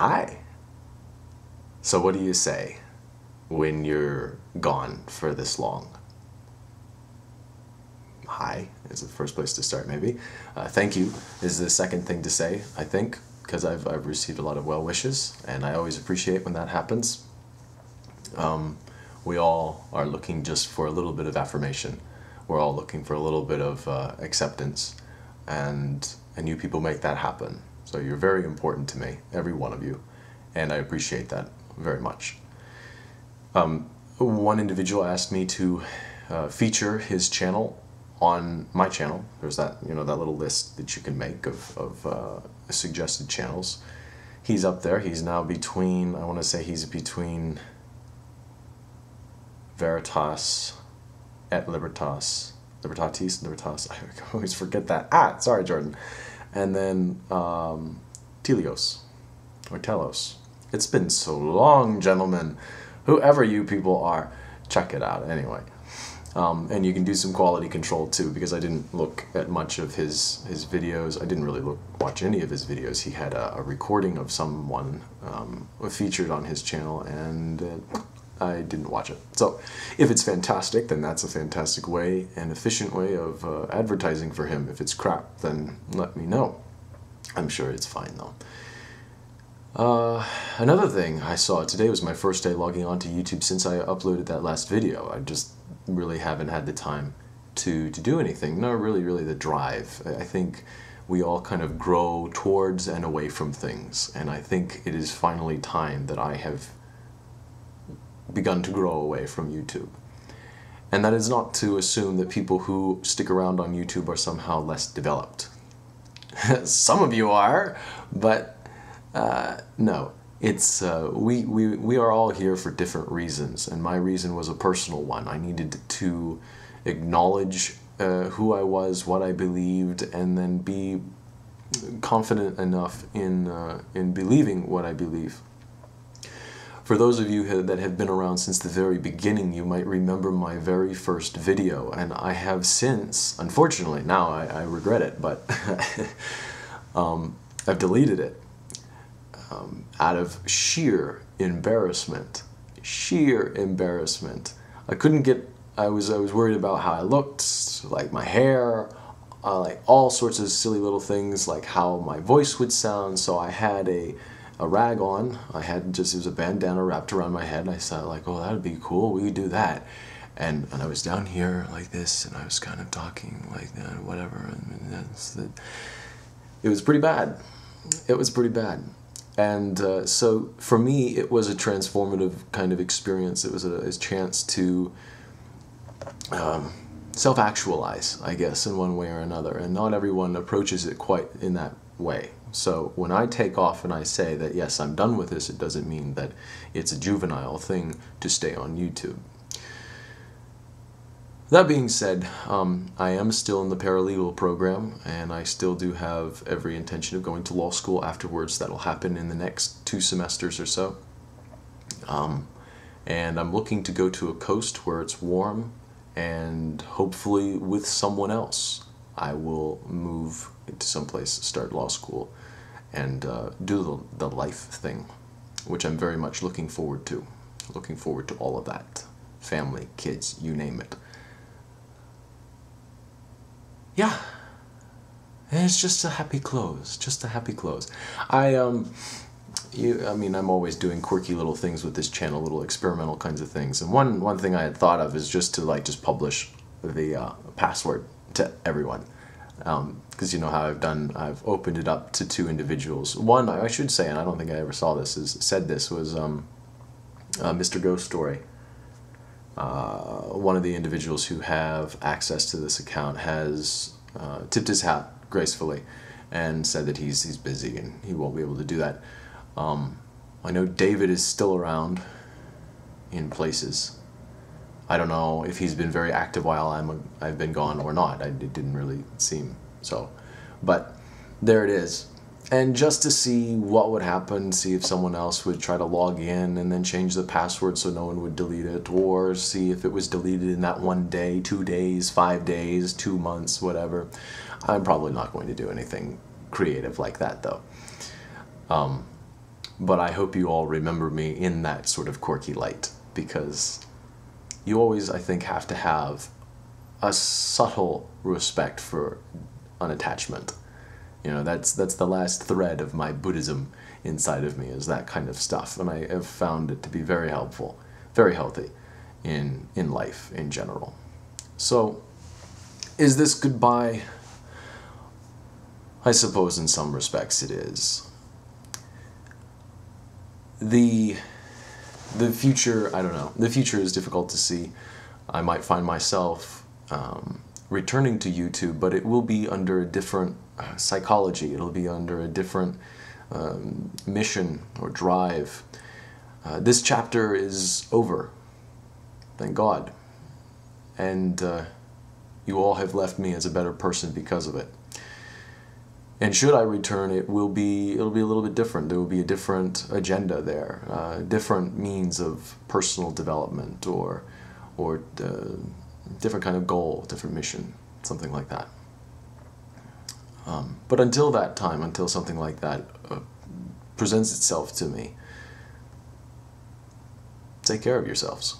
hi. So what do you say when you're gone for this long? Hi is the first place to start, maybe. Thank you is the second thing to say, I think, because I've received a lot of well wishes, and I always appreciate when that happens. We all are looking just for a little bit of affirmation. We're all looking for a little bit of acceptance, and you people make that happen. So you're very important to me, every one of you, and I appreciate that very much. One individual asked me to feature his channel on my channel. There's that, you know, that little list that you can make of suggested channels. He's up there. He's now between, I want to say he's between Veritas et Libertas. Libertas. I always forget that. Sorry, Jordan. And then Telios, or Telos. It's been so long, gentlemen. Whoever you people are, check it out anyway. And you can do some quality control too, because I didn't look at much of his videos. I didn't really watch any of his videos. He had a recording of someone featured on his channel, and I didn't watch it. So if it's fantastic, then that's a fantastic way, an efficient way of advertising for him. If it's crap, then let me know. I'm sure it's fine though. Another thing I saw today was my first day logging on to YouTube since I uploaded that last video. I just really haven't had the time to do anything, nor really the drive. I think we all kind of grow towards and away from things, and I think it is finally time that I have begun to grow away from YouTube. And that is not to assume that people who stick around on YouTube are somehow less developed. Some of you are, but no. It's we are all here for different reasons, and my reason was a personal one. I needed to acknowledge who I was, what I believed, and then be confident enough in believing what I believe. For those of you that have been around since the very beginning, you might remember my very first video, and I have since, unfortunately, now I regret it, but I've deleted it. Out of sheer embarrassment. I couldn't get, I was worried about how I looked, like my hair, like all sorts of silly little things, like how my voice would sound. So I had a rag on. I had just, it was a bandana wrapped around my head, and I thought like, oh, that would be cool, we could do that. And I was down here like this, and I was kind of talking like that, whatever, and it was pretty bad. It was pretty bad. And so for me, it was a transformative kind of experience. It was a chance to self-actualize, I guess, in one way or another. And not everyone approaches it quite in that way. So when I take off and I say that, yes, I'm done with this, it doesn't mean that it's a juvenile thing to stay on YouTube. That being said, I am still in the paralegal program, and I still do have every intention of going to law school afterwards. That'll happen in the next 2 semesters or so. And I'm looking to go to a coast where it's warm, and hopefully with someone else. I will move to someplace to start law school and do the life thing, which I'm very much looking forward to. Looking forward to all of that. Family, kids, you name it. Yeah, and it's just a happy close, I mean, I'm always doing quirky little things with this channel, little experimental kinds of things, and one thing I had thought of is just to just publish the password to everyone, because you know how I've opened it up to 2 individuals. One, I should say, and I don't think I ever said this, was Mr. Ghost Story. One of the individuals who have access to this account has tipped his hat gracefully and said that he's busy and he won't be able to do that. I know David is still around in places. I don't know if he's been very active while I've been gone or not. It didn't really seem so. But there it is. And just to see what would happen, see if someone else would try to log in and then change the password so no one would delete it, or see if it was deleted in that 1 day, 2 days, 5 days, 2 months, whatever. I'm probably not going to do anything creative like that though. but I hope you all remember me in that sort of quirky light, because you always, I think, have to have a subtle respect for unattachment. You know, that's the last thread of my Buddhism inside of me, is that kind of stuff, and I have found it to be very helpful, very healthy in life in general. So, is this goodbye? I suppose in some respects it is. The future, I don't know. The future is difficult to see. I might find myself returning to YouTube, but it will be under a different psychology. It'll be under a different mission or drive. This chapter is over, thank God. And you all have left me as a better person because of it. And should I return, it'll be a little bit different. There will be a different agenda there, different means of personal development, or different kind of goal, different mission, something like that. But until that time, until something like that presents itself to me, take care of yourselves.